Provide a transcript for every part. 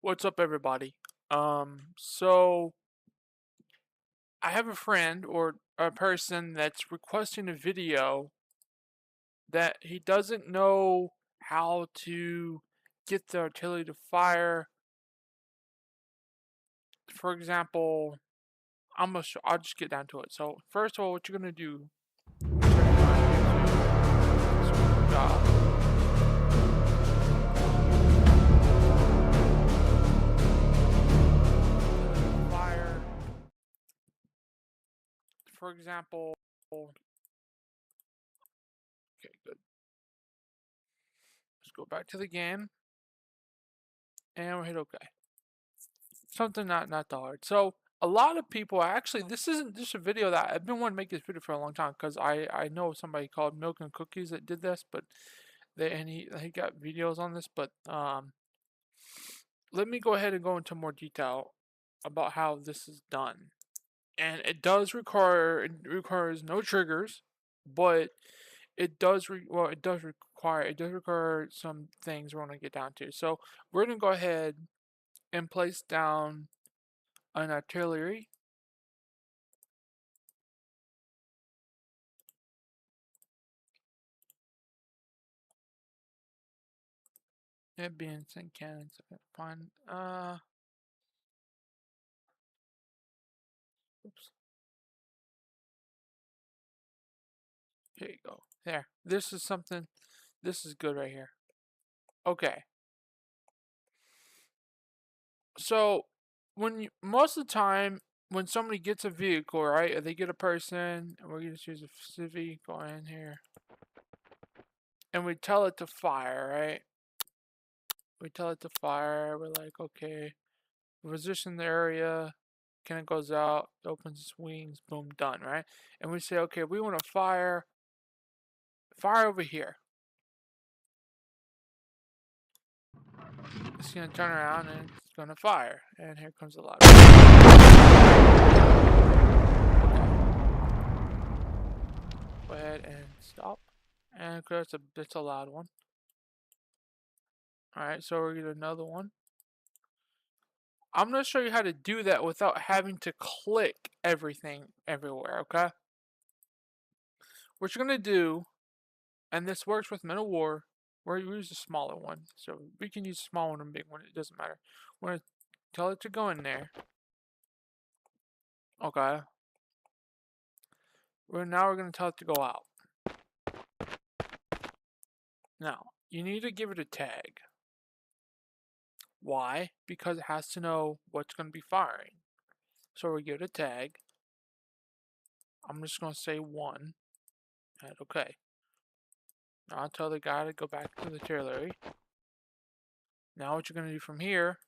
What's up, everybody? So I have a friend or a person that's requesting a video that he doesn't know how to get the artillery to fire. For example, I'll just get down to it. So first of all, what you're gonna do? Turn on YouTube. Fire. For example, okay, good. Let's go back to the game, and we'll hit OK. Something not that hard. So a lot of people actually, this isn't just a video that I've been wanting to make this video for a long time because I know somebody called Milk and Cookies that did this, but he got videos on this. But let me go ahead and go into more detail about how this is done. And it requires no triggers, but it does require some things we're gonna get down to. So we're gonna go ahead and place down an artillery. It being St. Cannons, fine. Oops. Here you go. There. This is something. This is good right here. Okay. So most of the time when somebody gets a vehicle, right, or they get a person, and we're gonna choose a vehicle in here, and we tell it to fire, right? We tell it to fire. We're like, okay, position the area. Cannon goes out, opens its wings, boom, done, right? And we say, okay, we want to fire over here. It's gonna turn around and it's gonna fire. And here comes the loud. Go ahead and stop. And of course, it's a loud one. Alright, so we're gonna get another one. I'm gonna show you how to do that without having to click everything everywhere, okay? What you're gonna do, and this works with Men of War, where you use a smaller one. So we can use a small one and big one, it doesn't matter. We're gonna tell it to go in there. Okay. Now we're gonna tell it to go out. Now, you need to give it a tag. Why? Because it has to know what's going to be firing. So we give it a tag. I'm just going to say 1. And okay. Now I'll tell the guy to go back to the artillery. Now what you're going to do from here,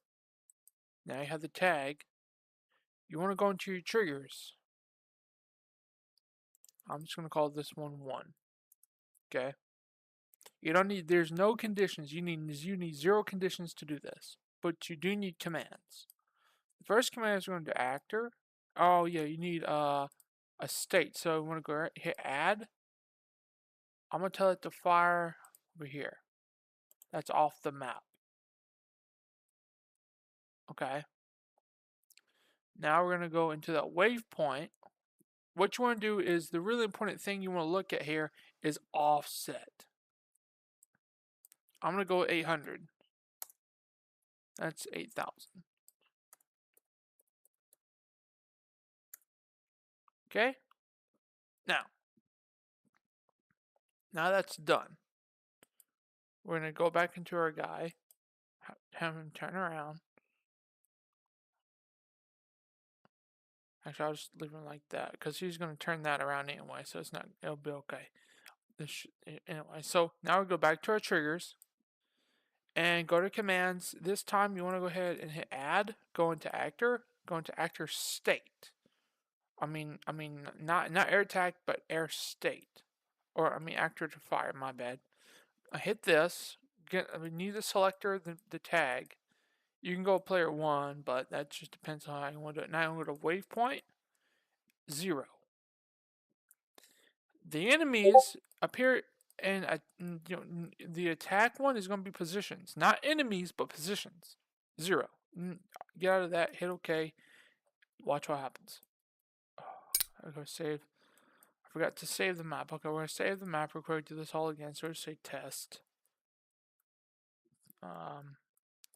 now you have the tag. You want to go into your triggers. I'm just going to call this one 1. Okay. You don't need, there's no conditions. You need 0 conditions to do this. But you do need commands. The first command is going to actor. Oh yeah, you need a state. So we want to go hit add. I'm going to tell it to fire over here. That's off the map. Okay. Now we're going to go into that waypoint. What you want to do is, the really important thing you want to look at here is offset. I'm going to go 800. That's 8,000. Okay. Now that's done. We're going to go back into our guy, have him turn around. Actually, I'll just leave him like that because he's going to turn that around anyway, so it'll be okay. Anyway, so now we go back to our triggers and go to commands. This time you want to go ahead and hit add, go into actor state. I mean not air attack, but air state. Or actor to fire, my bad. I hit this, we need the selector, the tag. You can go player 1, but that just depends on how you want to do it. Now I'm going to waypoint 0. The enemies appear, and the attack one is going to be positions, not enemies, but positions. 0. Get out of that, hit OK. Watch what happens. I gotta save. I forgot to save the map. Okay, we're gonna save the map real quick, do this all again. So we're gonna say test.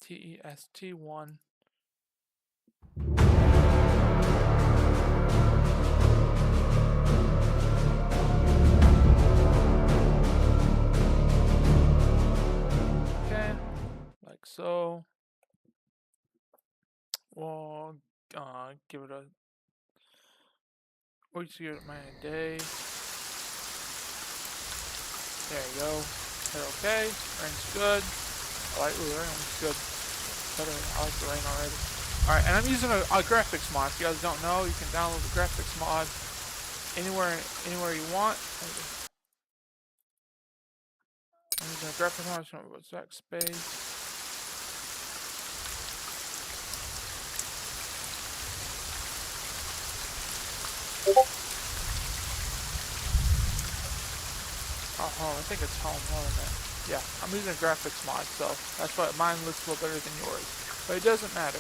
TEST1. Okay, like so. We'll give it a. We'll just give it a day. There you go. Hit OK. Rain's good. The rain was good. Better. I like the rain already. Alright, and I'm using a graphics mod. If you guys don't know, you can download the graphics mod anywhere you want. I'm using a graphics mod. So what's that space? Oh, I think it's home. Hold on a minute. Yeah, I'm using a graphics mod, so that's why mine looks a little better than yours. But it doesn't matter.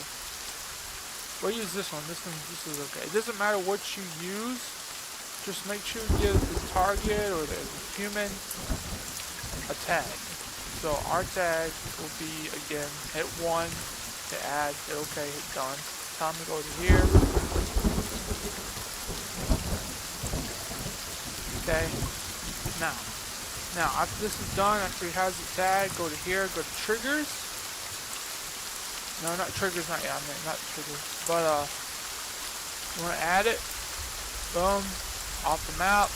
We'll use this one. This is okay. It doesn't matter what you use. Just make sure you give the target or the human a tag. So our tag will be, again, hit 1 to add, hit OK, hit done. Time to go to here. Okay. Now, after this is done, after he has the tag, go to here, go to triggers. No, not triggers, not yet. I mean, not triggers. But, you want to add it. Boom. Off the map.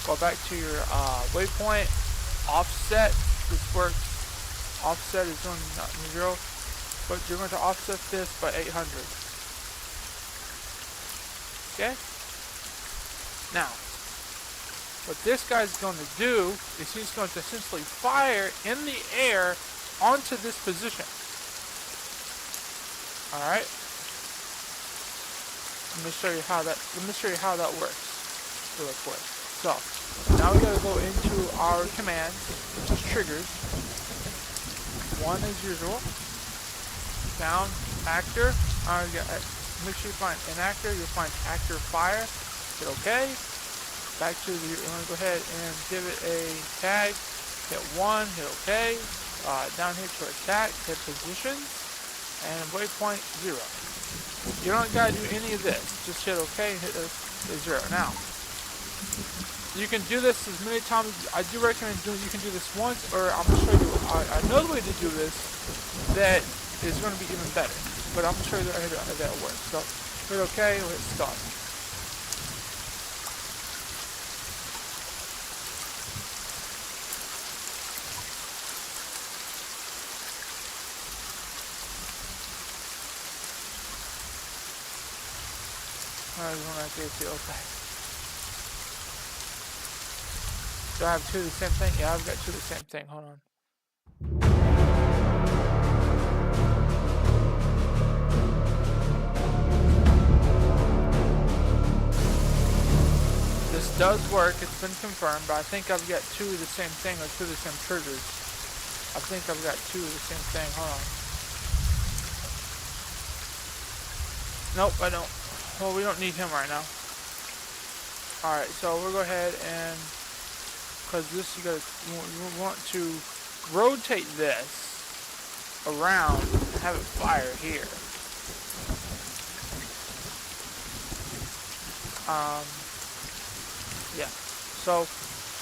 Go back to your waypoint. Offset. This works. Offset is on 0. But you're going to offset this by 800. Okay? Now, what this guy's going to do is he's going to essentially fire in the air onto this position. Alright? Let me show you how that works real quick. So, now we gotta go into our command, which is triggers. 1 as usual. Down, actor. Make sure you find an actor, you'll find actor fire. Hit OK. Back to the, you want to go ahead and give it a tag, hit 1, hit OK, down here to attack, hit positions, and waypoint 0. You don't got to do any of this, just hit OK and hit the 0. Now, you can do this as many times. I do recommend you can do this once, or I'm going to show you another way to do this that is going to be even better. But I'm going to show you how that works. So, hit OK, hit start. Okay. Do I have 2 of the same thing? Yeah, I've got 2 of the same thing. Hold on. This does work. It's been confirmed, but I think I've got 2 of the same thing or 2 of the same triggers. I think I've got 2 of the same thing. Hold on. Nope, I don't. Well, we don't need him right now. Alright, so we'll go ahead and, because this you want to rotate this around and have it fire here. Yeah. So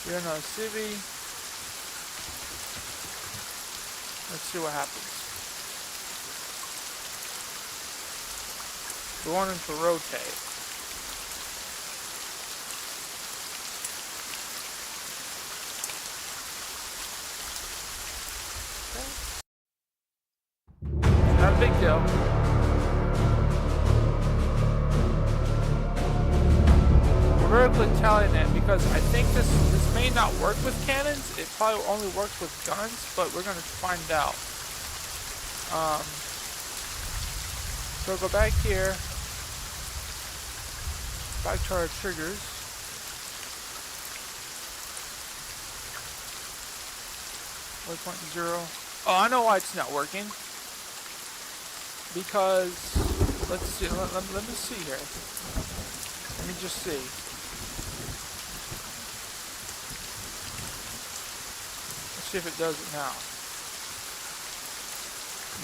you're in a civvy. Let's see what happens. We want him to rotate. Okay. Not a big deal. We're very quick tallying it because I think this may not work with cannons. It probably only works with guns, but we're going to find out. So go back here. Back to our triggers. Waypoint 0. Oh, I know why it's not working. because let's see. Let me see here. Let me just see. Let's see if it does it now.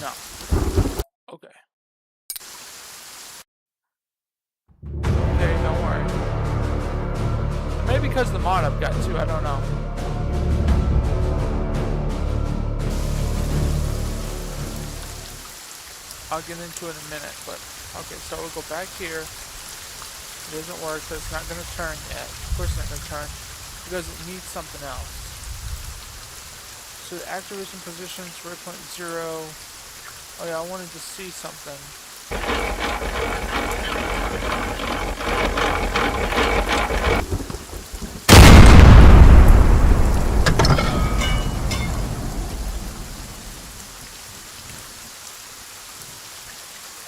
No. Okay. Okay, don't worry. Maybe because of the mod I've got too. I don't know. I'll get into it in a minute, but okay, so we'll go back here. It doesn't work, so it's not going to turn yet. Of course it's not going to turn, because it needs something else. So the activation positions 3.0. Oh yeah, I wanted to see something.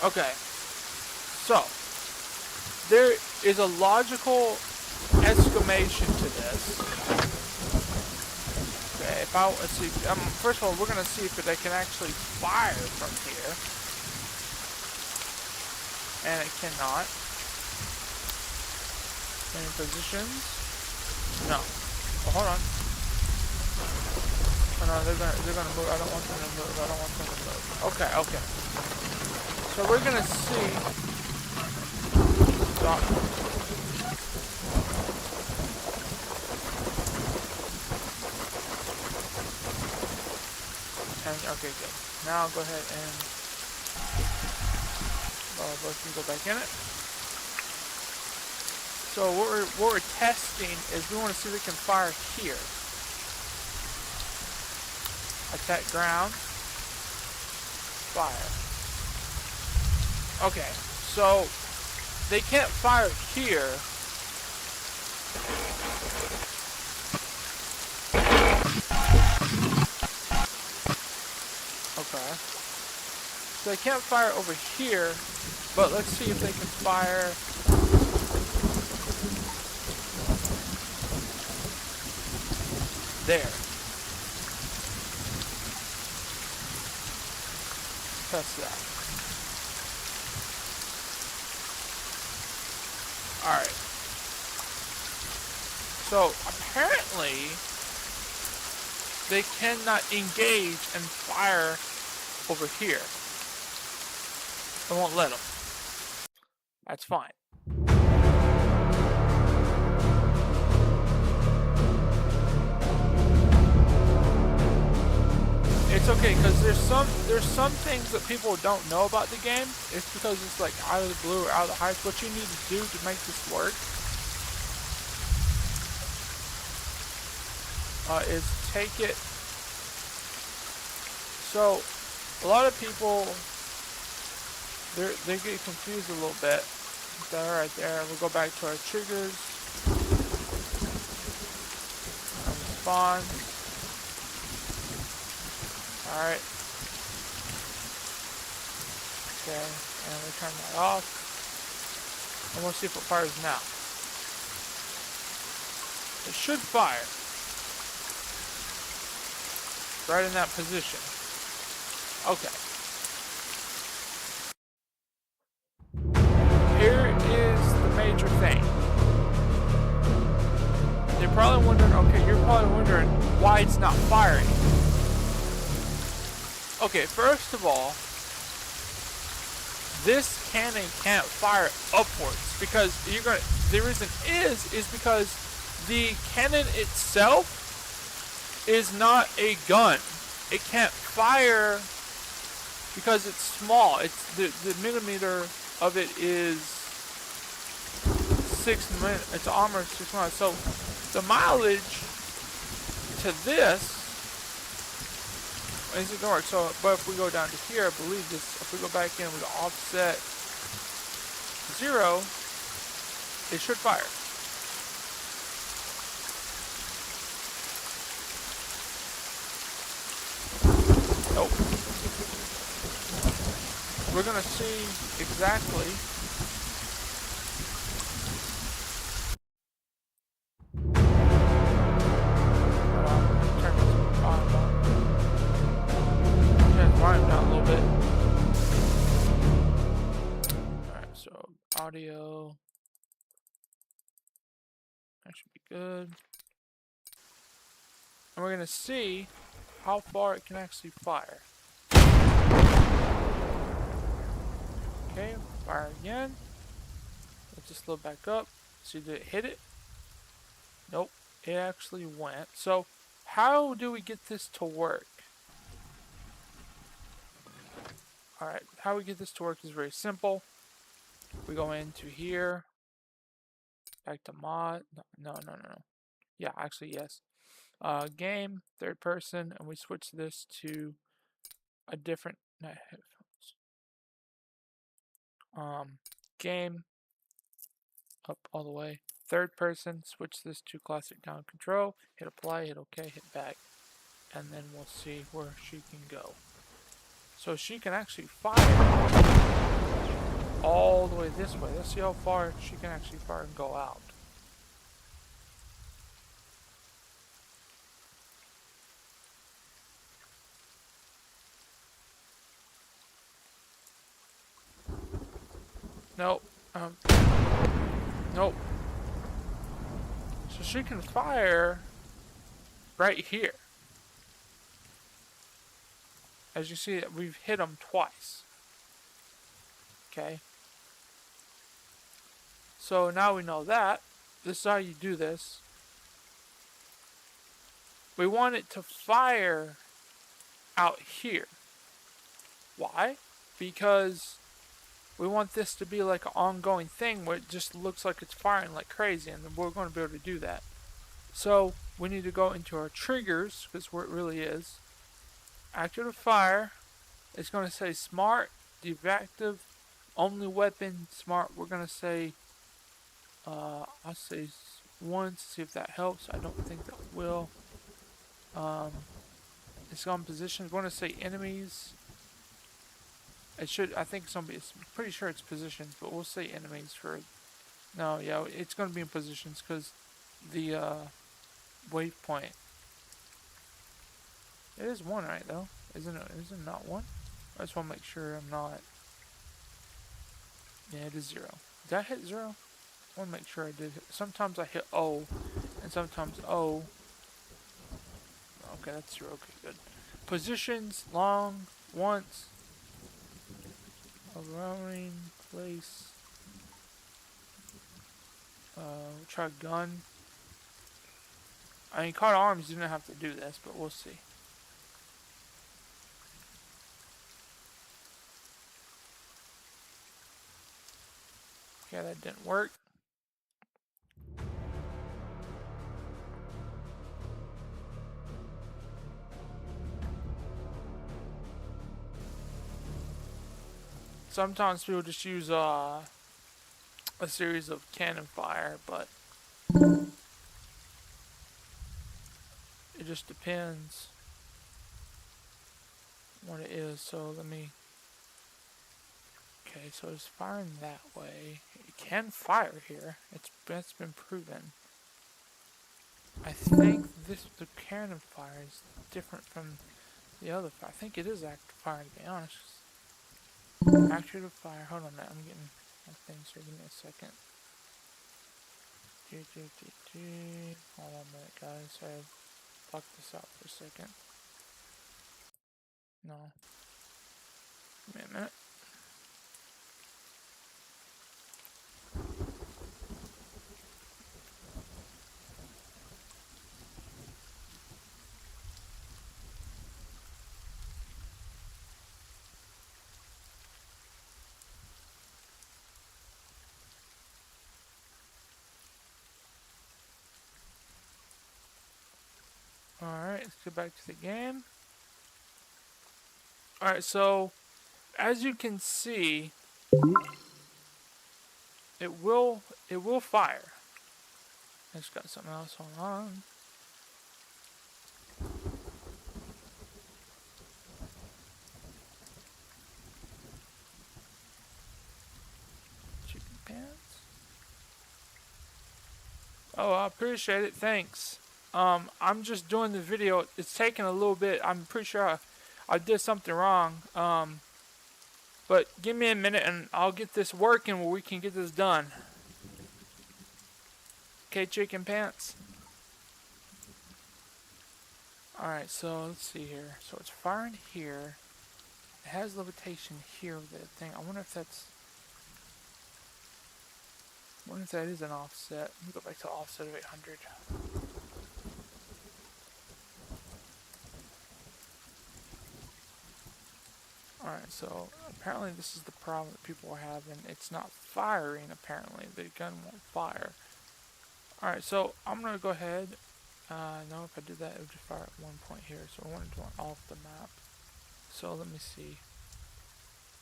Okay, so there is a logical exclamation to this. Okay, if I let's see, first of all, we're gonna see if I can actually fire from here, and it cannot. Any positions? No. Oh, hold on. Oh, no, they're gonna move. I don't want them to move. I don't want them to move. Okay, okay. So we're gonna see. Stop. And okay, good. Now I'll go ahead and let's go back in it. So what we're testing is we want to see if we can fire here. Attack ground. Fire. Okay, so they can't fire here. Okay. So they can't fire over here, but let's see if they can fire there. Test that. Alright. So, apparently, they cannot engage and fire over here. They won't let them. That's fine. It's okay, because there's some things that people don't know about the game. It's because it's like out of the blue or out of the heights. What you need to do to make this work is take it. So a lot of people they get confused a little bit. That right there. We'll go back to our triggers. Response. Alright. Okay, and we turn that off. And we'll see if it fires now. It should fire. Right in that position. Okay. Here is the major thing. You're probably wondering, okay, you're probably wondering why it's not firing. Okay, first of all, this cannon can't fire upwards because the reason is because the cannon itself is not a gun. It can't fire because it's small. It's the millimeter of it is 6 minutes. It's armor 6 miles. So the mileage to this isn't gonna work. So, but if we go down to here, I believe this. If we go back in with offset 0, it should fire. Nope. We're gonna see exactly. Turn this volume down a little bit. audio. That should be good. And we're going to see how far it can actually fire. Okay, fire again. Let's just load back up. See, did it hit it? Nope, it actually went. So, how do we get this to work? Alright, how we get this to work is very simple. We go into here, back to mod. No. Yeah, actually, yes. Game, third person, and we switch this to a different headphones. Game, up all the way. Third person, switch this to classic down control. Hit apply, hit OK, hit back, and then we'll see where she can go. So she can actually fire all the way this way. Let's see how far she can actually fire and go out. Nope. Nope. So she can fire right here. As you see, we've hit them twice. Okay. So now we know that. This is how you do this. We want it to fire out here. Why? Because we want this to be like an ongoing thing where it just looks like it's firing like crazy, and we're going to be able to do that. So we need to go into our triggers, because where it really is. Active fire. It's going to say smart, defective, only weapon, smart. We're going to say, I'll say once, see if that helps. I don't think that will. It's on position. We're going to say enemies. It should, I think it's pretty sure it's positions, but we'll say enemies for, no, yeah, it's going to be in positions because the waypoint. It is one, right, though? Isn't it not one? I just want to make sure I'm not. Yeah, it is 0. Did I hit 0? I want to make sure I did. Sometimes I hit O, and sometimes O. Okay, that's 0. Okay, good. Positions, long, once. Around, place. We'll try gun. I mean, caught arms, you didn't have to do this, but we'll see. Okay, that didn't work. Sometimes people just use a series of cannon fire, but it just depends what it is. So let me. Okay, so it's firing that way. It can fire here. That's been proven. I think the cannon fire is different from the other fire. I think it is active fire, to be honest. Active fire. Hold on a minute. I'm getting my things here. Give me a second. Hold on a minute, guys. I've blocked this out for a second. No. Give me a minute. Alright, let's get back to the game. Alright, so as you can see, it will fire. I just got something else on. Chicken pants. Oh, I appreciate it. Thanks. I'm just doing the video. It's taking a little bit. I'm pretty sure I did something wrong. But give me a minute and I'll get this working where we can get this done. Okay, chicken pants. Alright, so let's see here. So it's firing here. It has levitation here with that thing. I wonder if that's... I wonder if that is an offset. Let me go back to offset of 800. Alright, so apparently this is the problem that people are having. It's not firing, apparently. The gun won't fire. Alright, so I'm going to go ahead. No, if I did that, it would just fire at one point here. So I want to do it off the map. So let me see.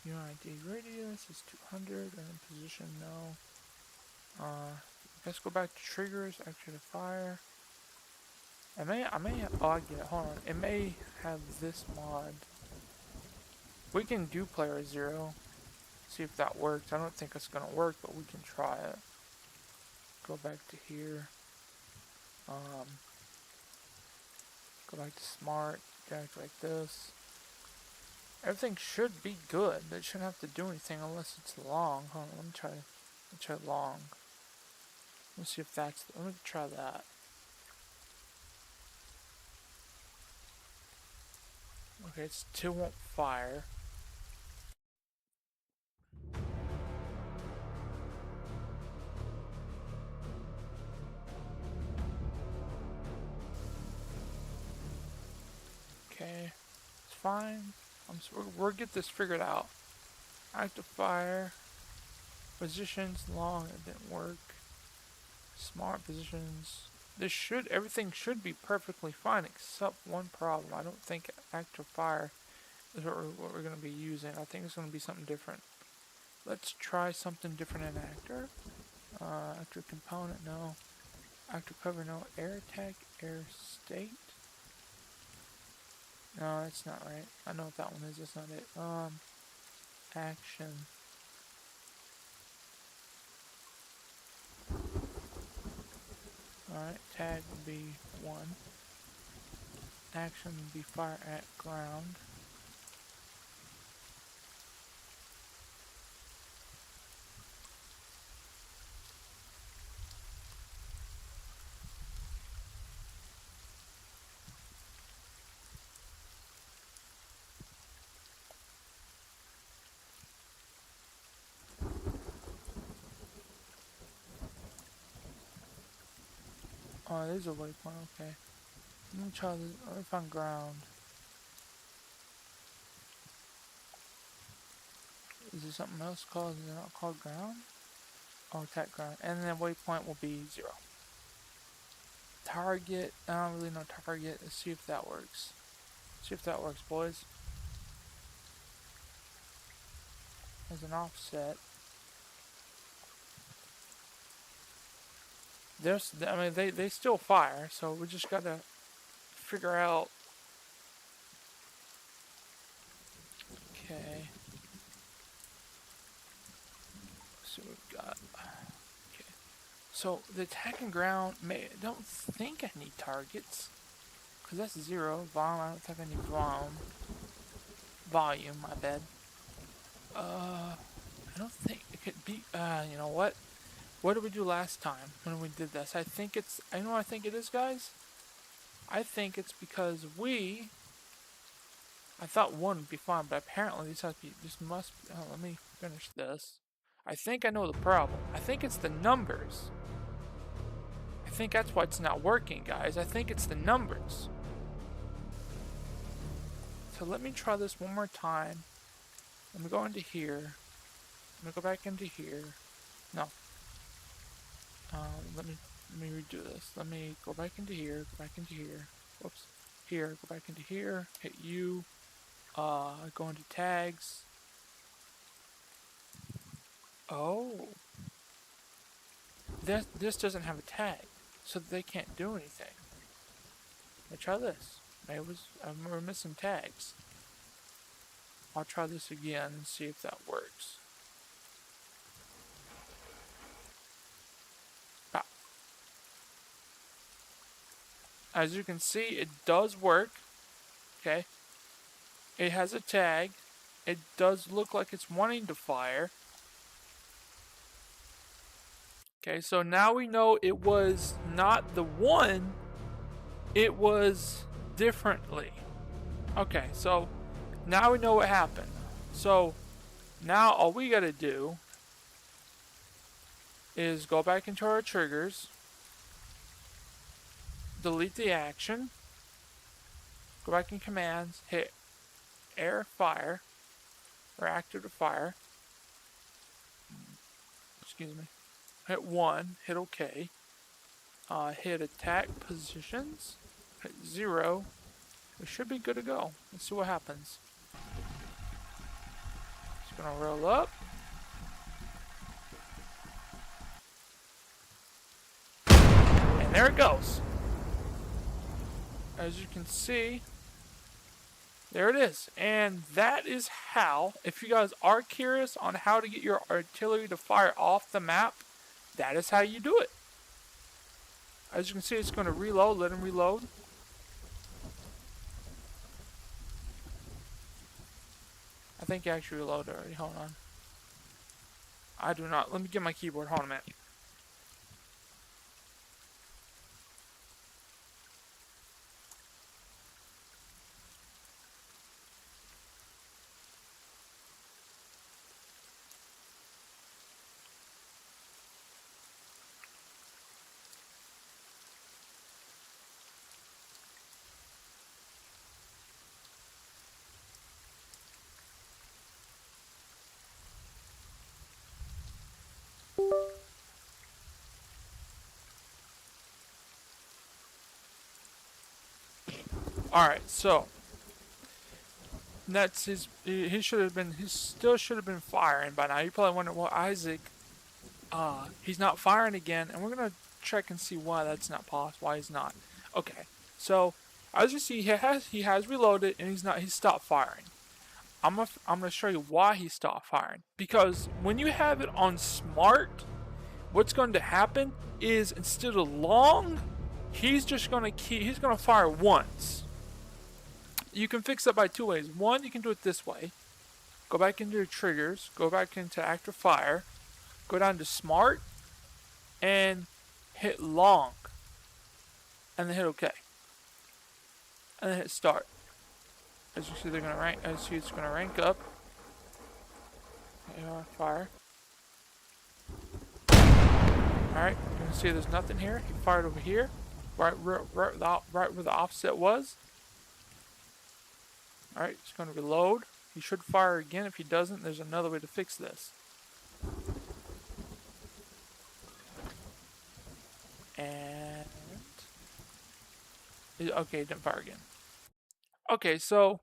UID radius is 200, and position, no. Let's go back to triggers, actually to fire. I may have, oh I get it, hold on. It may have this mod. We can do player 0. See if that works. I don't think it's gonna work, but we can try it. Go back to here. Go back to smart, act like this. Everything should be good. It shouldn't have to do anything unless it's long. Hold on, let me try long. Let's see if that's, let me try that. Okay, it still won't fire. Okay, it's fine. We'll get this figured out. Active fire. Positions long, it didn't work. Smart positions. Everything should be perfectly fine except one problem. I don't think active fire is what we're going to be using. I think it's going to be something different. Let's try something different in actor. Actor component, no. Actor cover, no. Air attack, air state. No, that's not right. I know what that one is. That's not it. Action. Alright, tag would be 1. Action would be fire at ground. Oh, there's a waypoint, okay. Let me try this. Let me find ground. Is there something else called? Is it not called ground? Oh, attack ground. And then waypoint will be 0. Target. I don't really know target. Let's see if that works. See if that works, boys. There's an offset. I mean, they still fire, so we just gotta figure out. Okay. So we've got. Okay. So the attacking ground don't think I need targets, cause that's 0 volume. I don't think I need volume. My bad. I don't think it could be. You know what? What did we do last time when we did this? I think it's, I know what I think it is, guys. I think it's because I thought 1 would be fine, but apparently this must be, oh, let me finish this. I think I know the problem. I think it's the numbers. I think that's why it's not working, guys. I think it's the numbers. So let me try this one more time. Let me go into here. Let me go back into here. No. Let me redo this. Let me go back into here, go back into here. Whoops. Here, go back into here, hit U, go into tags. Oh. This doesn't have a tag, so they can't do anything. Let me try this. Maybe we're missing tags. I'll try this again and see if that works. As you can see, it does work. Okay. It has a tag. It does look like it's wanting to fire. Okay, so now we know it was not the one, it was differently. Okay, so now we know what happened. So now all we gotta do is go back into our triggers, delete the action, go back in commands, hit air fire, or active to fire, excuse me, hit 1, hit OK, hit attack positions, hit 0, we should be good to go. Let's see what happens. It's gonna roll up. And there it goes. As you can see, there it is. And that is how, if you guys are curious on how to get your artillery to fire off the map, that is how you do it. As you can see, it's going to reload. Let him reload. I think he actually reloaded already. Hold on. I do not. Let me get my keyboard. Hold on a minute. Alright, so that's his. He should have been. He still should have been firing by now. You probably wonder, well, Isaac, he's not firing again, and we're gonna check and see why that's not possible. Why he's not. Okay, so as you see, he has reloaded, and he's stopped firing. I'm gonna show you why he stopped firing. Because when you have it on smart, what's going to happen is instead of long, he's gonna fire once. You can fix that by 2 ways. One, you can do it this way. Go back into your triggers, go back into active fire, go down to smart, and hit long. And then hit OK. And then hit start. As you see, they're gonna rank. As you see, it's gonna rank up. Fire. All right, you can see there's nothing here. He fired over here, right where the offset was. All right, it's gonna reload. He should fire again. If he doesn't, there's another way to fix this. And okay, it didn't fire again. Okay, so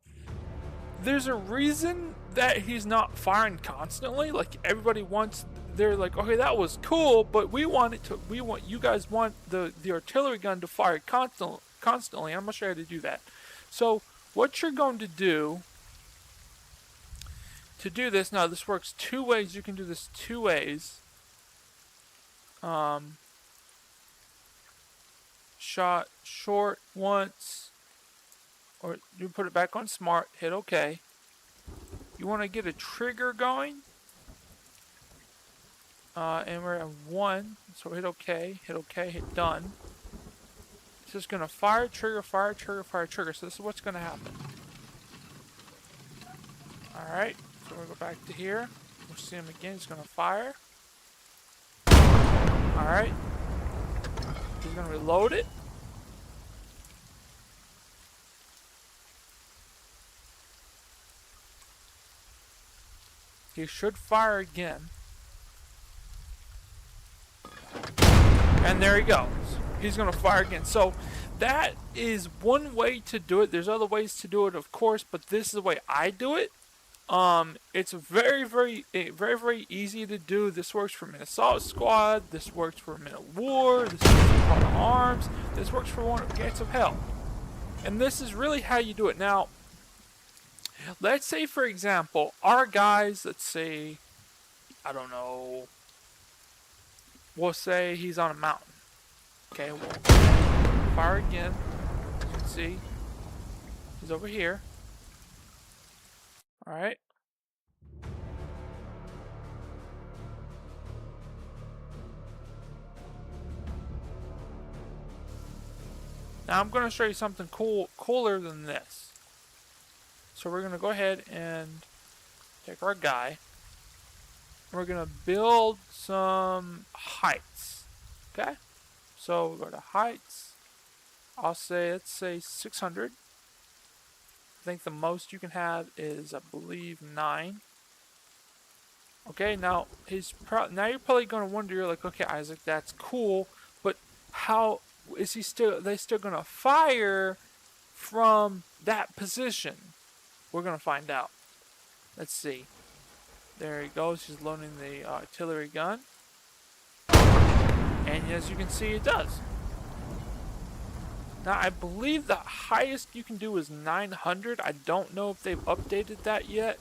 there's a reason that he's not firing constantly. Like everybody wants, they're like, okay, that was cool, but we want you guys want the artillery gun to fire constantly. I'm gonna show you how to do that. So what you're going to do this, now this works 2 ways. You can do this 2 ways. Shot short once, or you put it back on smart, hit OK. You want to get a trigger going, and we're at 1, so hit OK, hit done. It's just going to fire, trigger, fire, trigger, fire, trigger. So this is what's going to happen. Alright, so we'll go back to here. We'll see him again. He's going to fire. Alright. He's going to reload it. He should fire again. And there he goes. He's going to fire again. So that is one way to do it. There's other ways to do it, of course, but this is the way I do it. It's very easy to do. This works for an assault squad. This works for Men at War. This works for Call to Arms. This works for one of Gates of Hell. And this is really how you do it. Now, let's say, for example, our guys, let's say, I don't know, we'll say he's on a mountain. Okay, we'll fire again. As you can see, he's over here. Alright, Now I'm going to show you something cooler than this. So we're going to go ahead and take our guy. We're going to build some heights. Okay? So we go to heights. Let's say 600. I think the most you can have is, I believe, 9. Okay, now now you're probably going to wonder, you're like, okay, Isaac, that's cool, but how is they still going to fire from that position? We're going to find out. Let's see. There he goes. He's loading the artillery gun. And as you can see, it does. Now, I believe the highest you can do is 900. I don't know if they've updated that yet.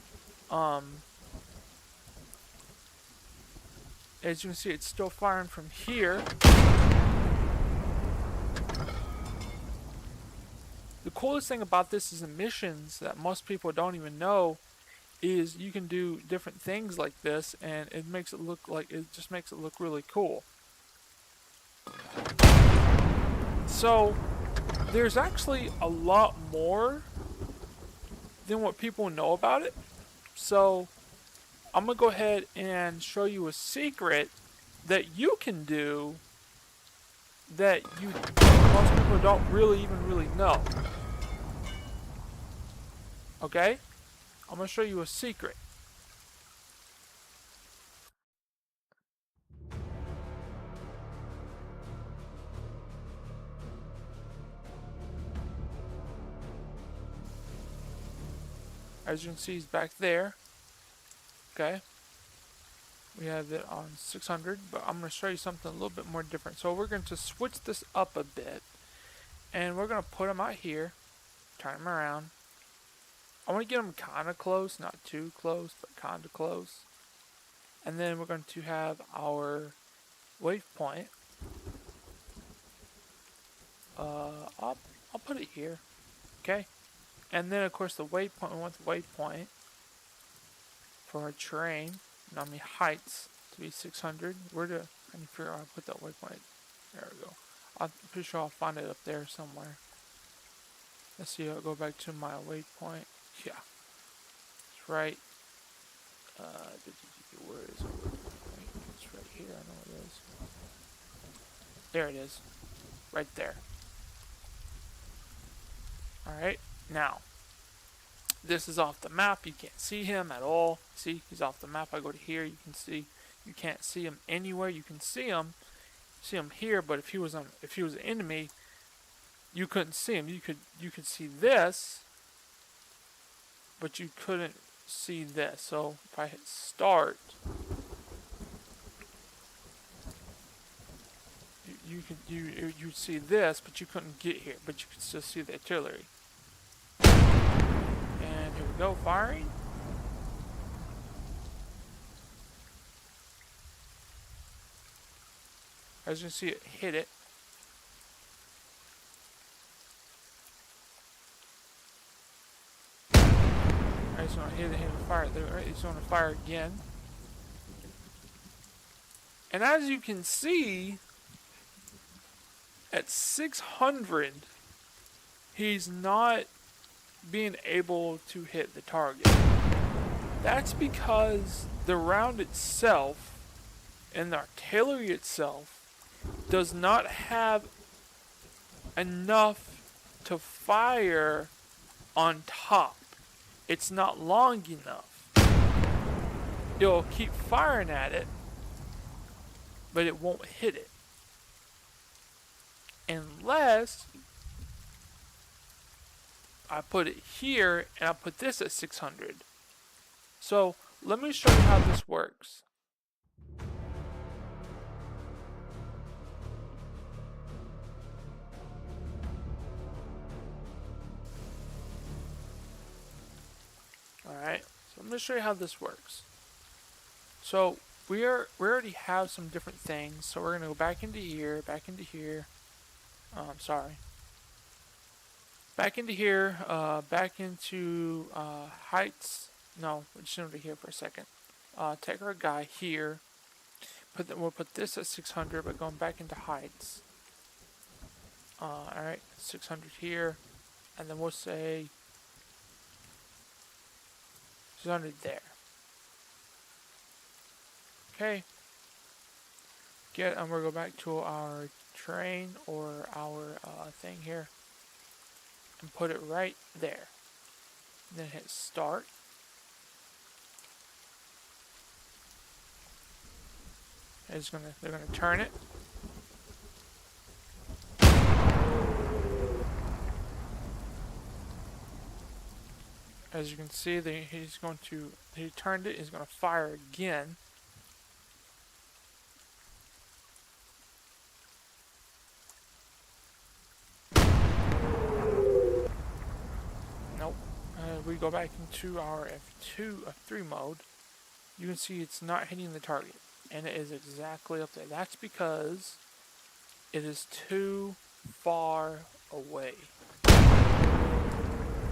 As you can see, it's still firing from here. The coolest thing about this is the missions that most people don't even know is you can do different things like this, and it just makes it look really cool. So there's actually a lot more than what people know about it. So I'm gonna go ahead and show you a secret that you can do that most people don't really know. Okay? I'm gonna show you a secret. As you can see, he's back there. Okay? We have it on 600, but I'm going to show you something a little bit more different. So we're going to switch this up a bit, and we're going to put him out here, turn him around. I want to get him kind of close, not too close, but kind of close. And then we're going to have our waypoint. I'll put it here, okay? And then of course the waypoint, we want the waypoint for our terrain. I mean heights to be 600. I need to figure out how to put that waypoint. There we go. I'm pretty sure I'll find it up there somewhere. Let's see, I'll go back to my waypoint. Yeah. It's right. Where is it? It's right here, I know it is. There it is. Right there. Alright, now. This is off the map. You can't see him at all. See, he's off the map. I go to here. You can see. You can't see him anywhere. You can see him here. But if he was an enemy, you couldn't see him. You could see this, but you couldn't see this. So if I hit start, you'd see this, but you couldn't get here. But you could still see the artillery. And here we go, firing. As you can see, it hit it. I just want to hit and fire there. He's going to fire again. And as you can see, at 600, he's not being able to hit the target. That's because the round itself and the artillery itself does not have enough to fire on top. It's not long enough. It'll keep firing at it, but it won't hit it. Unless I put it here and I put this at 600. So let me show you how this works. Alright, so let me show you how this works. So we already have some different things, so we're gonna go back into here, back into here. Back into here, back into heights. No, we're just over here for a second. Take our guy here. We'll put this at 600, but going back into heights. Alright, 600 here, and then we'll say 600 there. Okay. And we'll go back to our train or our thing here and put it right there. And then hit start. They're gonna turn it. As you can see, he turned it. He's gonna fire again. Nope. We go back into our F3 mode. You can see it's not hitting the target, and it is exactly up there. That's because it is too far away.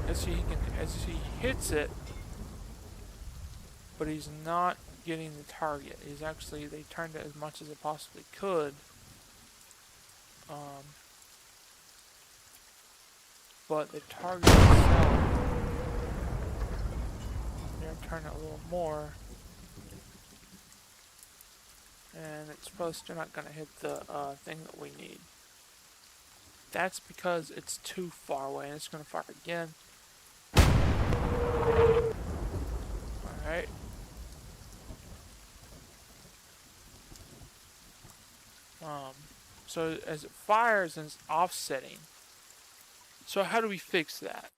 As he hits it, but he's not getting the target. They turned it as much as it possibly could. But the target itself, here, turn it a little more, and it's probably still not going to hit the thing that we need. That's because it's too far away, and it's going to fire again. Alright. So as it fires and it's offsetting. So how do we fix that?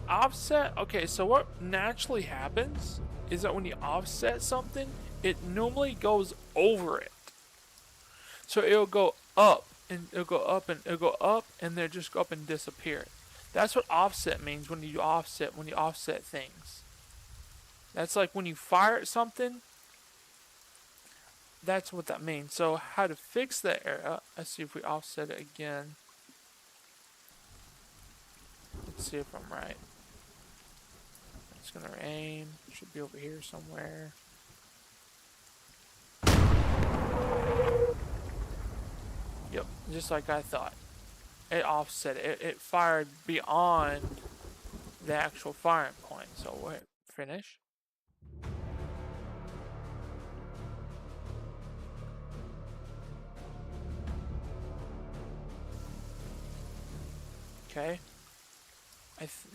Offset, okay, so what naturally happens is that when you offset something, it normally goes over it. So it'll go up, and it'll go up, and it'll go up, and then just go up and disappear. That's what offset means when you offset things. That's like when you fire at something, that's what that means. So how to fix that error, let's see if we offset it again. Let's see if I'm right. It's gonna aim, should be over here somewhere. Yep, just like I thought. It offset it. It fired beyond the actual firing point. So we'll hit finish. Okay.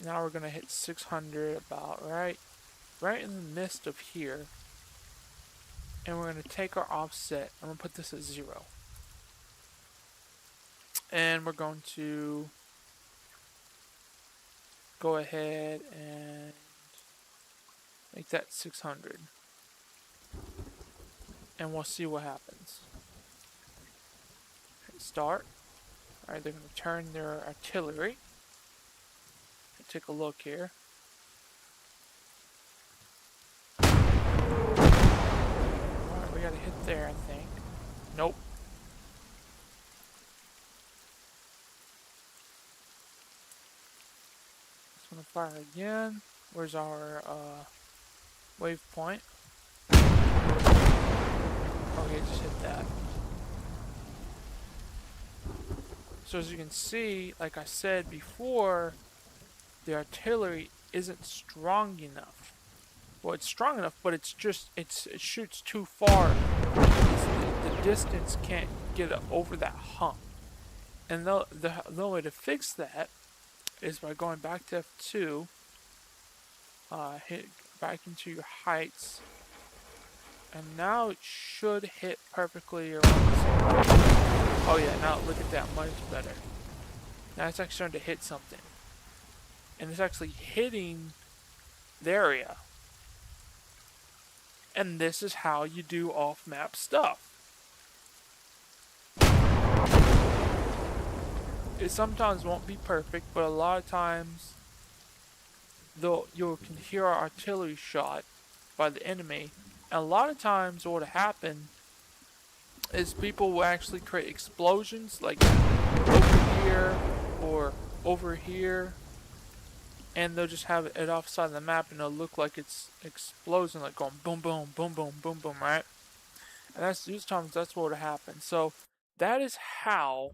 Now we're gonna hit 600 about right in the midst of here, and we're gonna take our offset. I'm gonna put this at 0, and we're going to go ahead and make that 600, and we'll see what happens. Hit start. Alright, they're going to turn their artillery. Take a look here. Alright, we gotta hit there, I think. Nope. It's gonna fire again. Where's our wave point? Okay, just hit that. So as you can see, like I said before, the artillery isn't strong enough. Well, it's strong enough, but it shoots too far. The distance can't get over that hump. And the way to fix that is by going back to F2, hit back into your heights, and now it should hit perfectly around the same. Oh yeah, now look at that, much better. Now it's actually starting to hit something. And it's actually hitting the area. And this is how you do off-map stuff. It sometimes won't be perfect, but a lot of times you can hear our artillery shot by the enemy. And a lot of times what will happen is people will actually create explosions like over here or over here, and they'll just have it offside of the map, and it'll look like it's exploding, like going boom boom boom boom boom boom, right? And that's these times that's what would happen. So that is how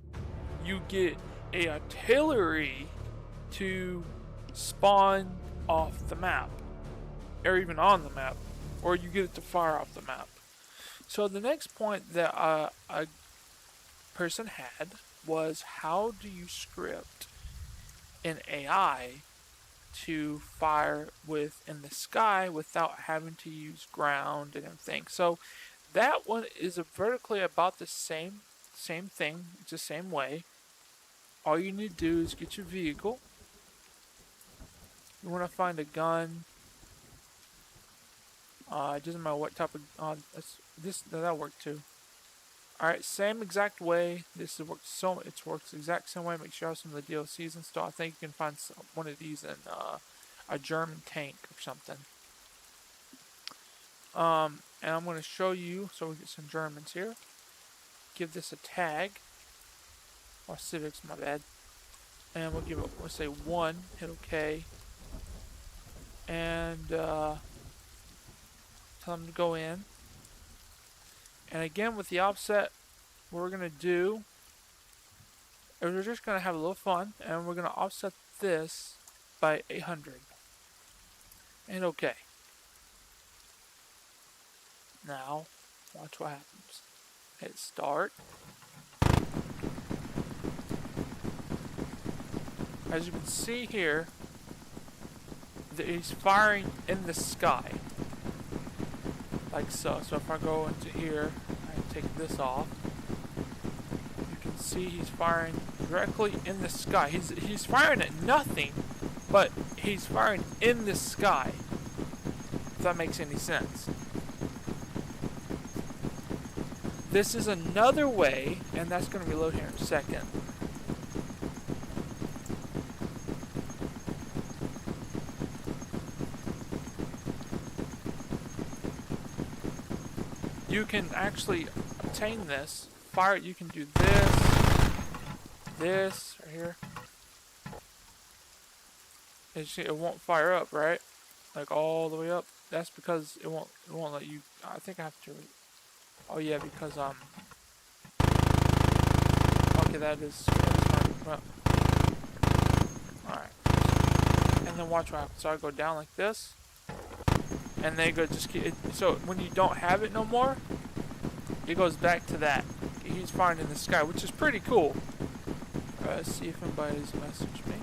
you get a artillery to spawn off the map, or even on the map, or you get it to fire off the map. So the next point that a person had was, how do you script an AI to fire in the sky without having to use ground and everything? So that one is vertically about the same thing. It's the same way. All you need to do is get your vehicle. You want to find a gun. It doesn't matter what type of that'll work too. All right, same exact way. This has worked it works the exact same way. Make sure you have some of the DLCs installed. I think you can find one of these in a German tank or something. And I'm going to show you. So we get some Germans here. Give this a tag. Or civics, my bad. And we'll give it. We'll say 1. Hit OK. And tell them to go in. And again, with the offset, what we're going to do is we're just going to have a little fun, and we're going to offset this by 800. And OK. Now, watch what happens. Hit start. As you can see here, he's firing in the sky. Like so. So if I go into here, I take this off, you can see he's firing directly in the sky. He's firing at nothing, but he's firing in the sky. If that makes any sense. This is another way, and that's going to reload here in a second. You can actually obtain this. Fire it. You can do this right here. As you see, it won't fire up, right? Like all the way up. That's because it won't let you. I think I have to. Oh yeah, because okay, that is fine. Well, all right. And then watch what happens. So I go down like this. And they go just keep it, so when you don't have it no more, it goes back to that. He's firing in the sky, which is pretty cool. Let's see if anybody's messaged me.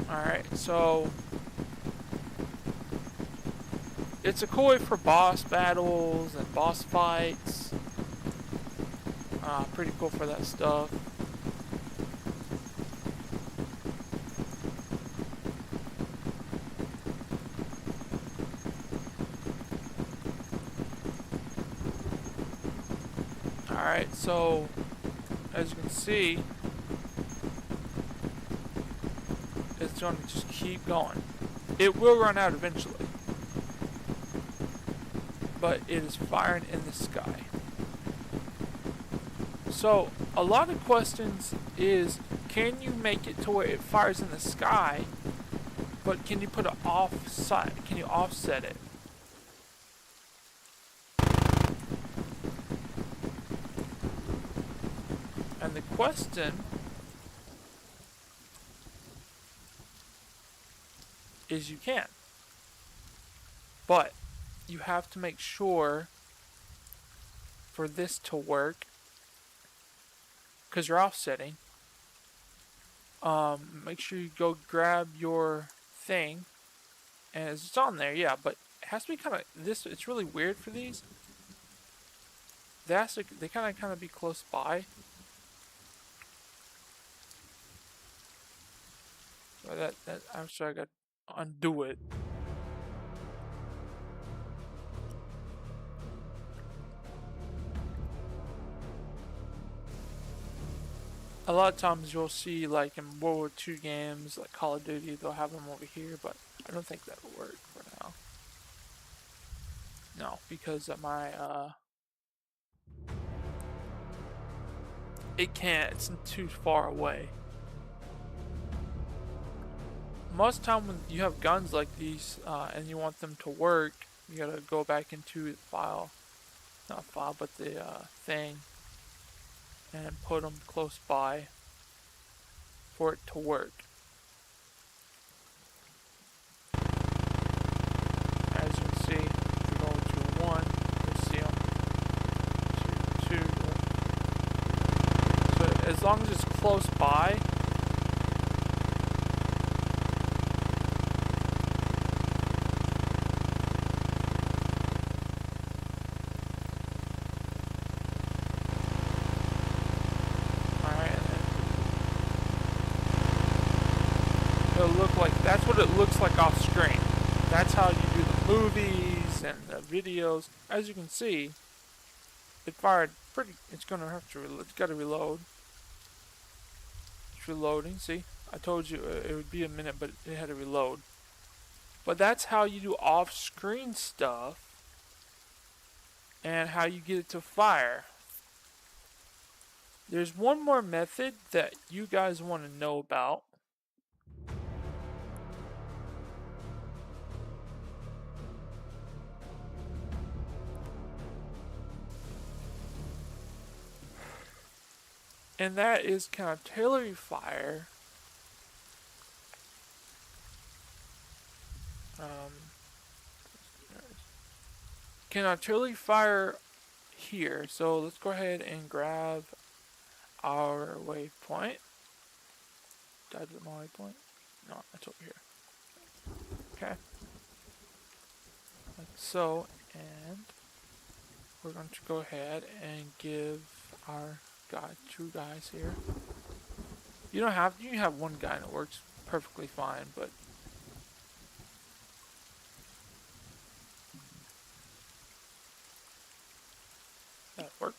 Alright, so it's a cool way for boss battles and boss fights. Pretty cool for that stuff. Alright, so as you can see, it's going to just keep going. It will run out eventually, but it is firing in the sky. So a lot of questions is, can you make it to where it fires in the sky, but can you put it offside? Can you offset it? And the question is, you can. But you have to make sure for this to work, because you're offsetting, make sure you go grab your thing, and it's on there, yeah, but it has to be kind of this. It's really weird for these. They kind of be close by. So I'm sure I got to undo it. A lot of times you'll see, like in World War II games, like Call of Duty, they'll have them over here, but I don't think that'll work for now. No, because of my, it can't, it's too far away. most time when you have guns like these and you want them to work, you gotta go back into the file, not file, but the thing, and put them close by for it to work. As you can see, if you go to 1, you'll see them. 2, 2. So as long as it's close by, look like that's what it looks like off screen. That's how you do the movies and the videos. As you can see, it fired pretty. It's gonna have to. It's got to reload. It's reloading. See, I told you it would be a minute, but it had to reload. But that's how you do off-screen stuff, and how you get it to fire. There's one more method that you guys want to know about. And that is counter-artillery fire. Can artillery fire here? So let's go ahead and grab our waypoint. Did I do my waypoint? No, it's over here. Okay. Like so, and we're going to go ahead and give our two guys here. You don't have, you have one guy and it works perfectly fine, but that'll work.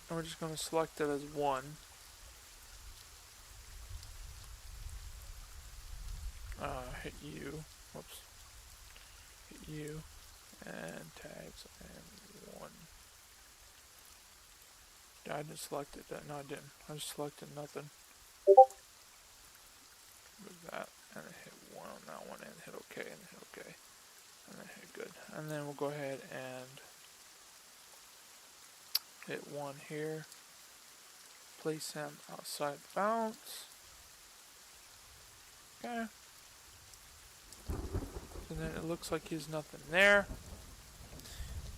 And we're just going to select it as 1. Hit you. Whoops. Hit you. And tags and 1. I didn't select it. No, I didn't. I just selected nothing. Move that. And then hit 1 on that one. And hit OK. And hit OK. And then hit good. And then we'll go ahead and hit 1 here. Place him outside bounds. Okay. And then it looks like there's nothing there.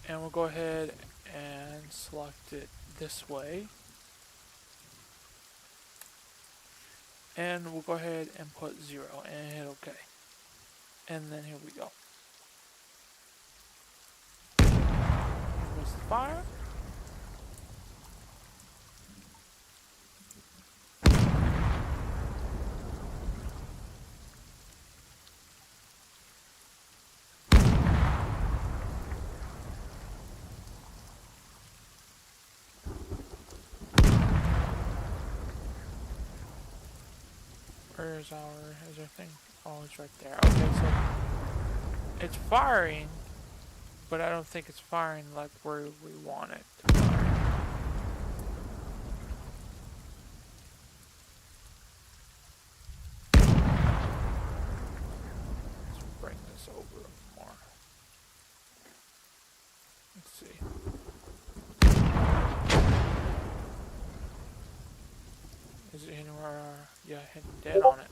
And we'll go ahead and select it this way. And we'll go ahead and put 0 and hit OK. And then here we go. Here's the fire. Where's our thing? Oh, it's right there. Okay, so it's firing, but I don't think it's firing like where we want it to fire. Let's bring this over more. Let's see. Is it anywhere? Yeah, hitting dead on it.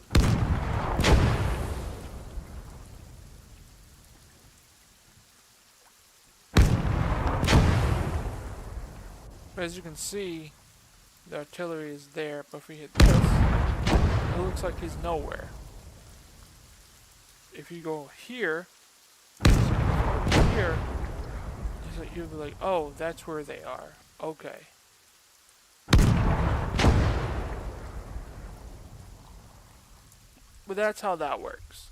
But as you can see, the artillery is there, but if we hit this, it looks like he's nowhere. If you go here, you'll be like, oh, that's where they are. Okay. But that's how that works.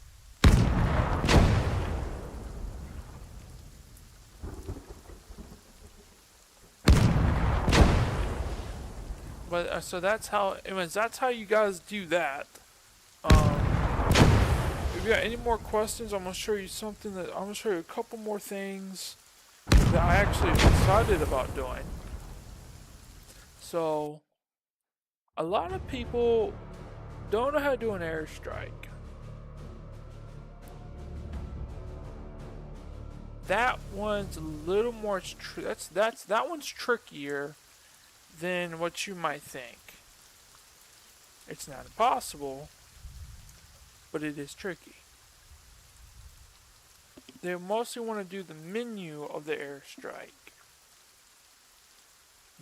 But so that's how. Anyways, that's how you guys do that. If you got any more questions, I'm gonna show you something that I'm gonna show you a couple more things that I actually am excited about doing. So, a lot of people don't know how to do an airstrike. That one's a little more that one's trickier than what you might think. It's not impossible, but it is tricky. They mostly want to do the menu of the airstrike.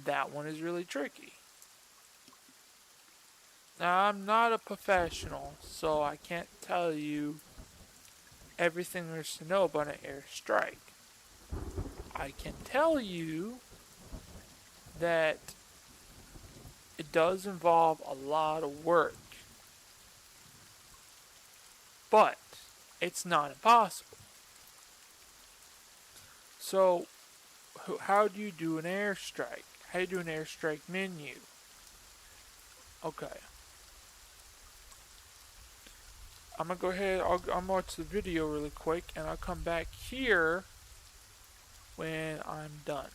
That one is really tricky. Now, I'm not a professional, so I can't tell you everything there's to know about an airstrike. I can tell you that it does involve a lot of work, but it's not impossible. So, how do you do an airstrike? How do you do an airstrike menu? Okay. I'm gonna go ahead, I'll watch the video really quick, and I'll come back here when I'm done.